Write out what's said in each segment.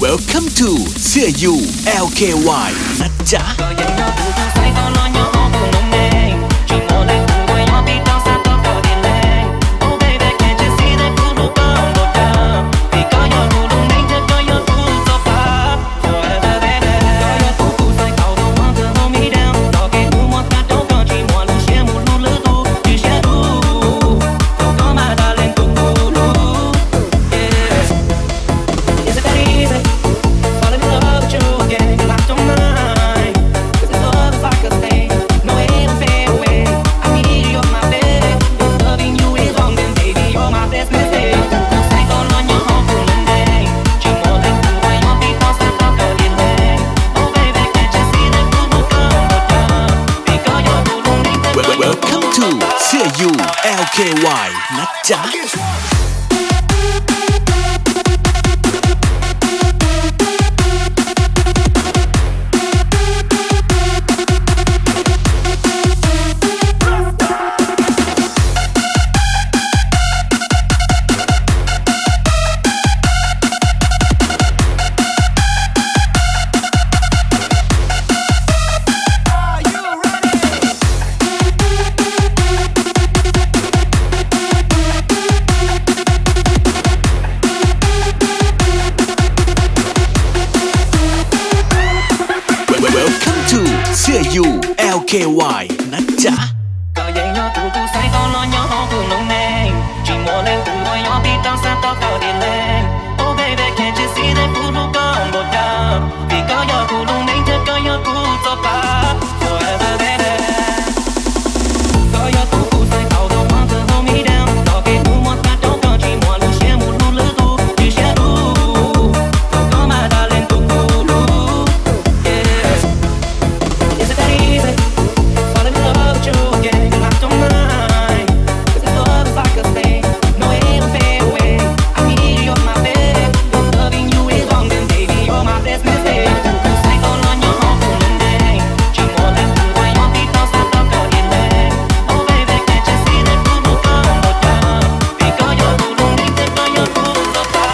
Welcome to เสื้อ U LKY นะจ๊ะ Welcome to เสื้อ U LKY นะจ๊ะWelcome to เสื้อ U LKY นะจ๊ะ Có dây nhỏ tụ tụ say có lo nhỏ hông tụ nông nè Chỉ mua lên tụ đôi nhỏ bị đau xa tao cao đi lên Oh baby can't you see that phụ nữ có ông bột đau Vì có nhỏ tụ lung ninh thật có nhỏ tụ cho ba Forever baby Có nhỏ tụ tụ say tao đâu want to hold me down Đó cái tụ một ta đâu có chỉ mua lưu xe một lưu lưu tụ Chỉ xe tụ Đâu có mà ta lên tụ tụ tụ Yeah Is it that easy? Falling in love with you again, and I don't mind. 'Cause this love is like a thing, no it ain't fair way. I need you on my bed, if loving you is wrong, then baby you're my best mistake. Say con lo nhỏ hông cùng lên đây, chỉ một lần từ quay nhỏ tí tao sao tao có điện lên. Oh baby can't you see that phụ nữ có một đau, vì có gió phụ lung linh thế có gió phụ cho ta.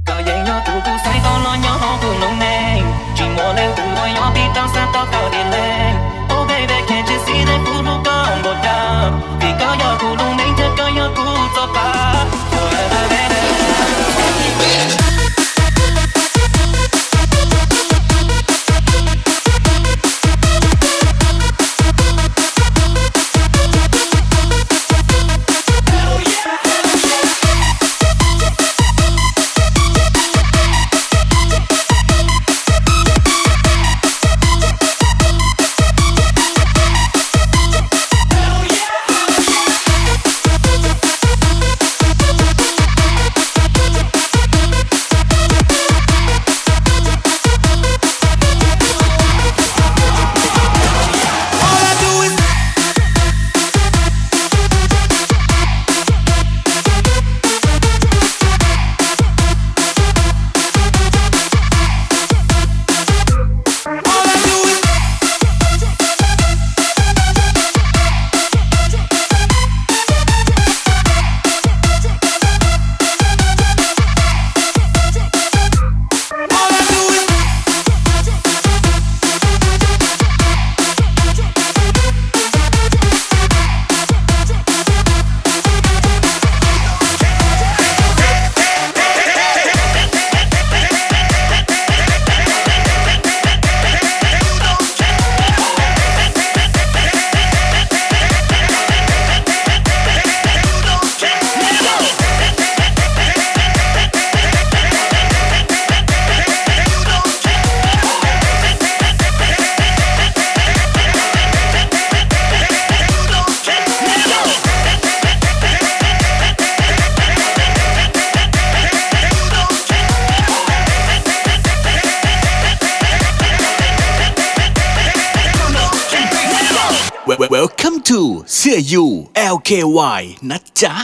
Có dây nhỏ tụ tụ say có lo nhỏ hông tụ nông nè Chỉ mua lên tụ đôi nhỏ bị đau xa tao cao đi lên Oh baby can't you see that phụ nữ có ông bột đau Vì có gió tụ lung ninh thật có gió tụ cho ba Forever baby Welcome to เสื้อยู LKY นะจ๊ะ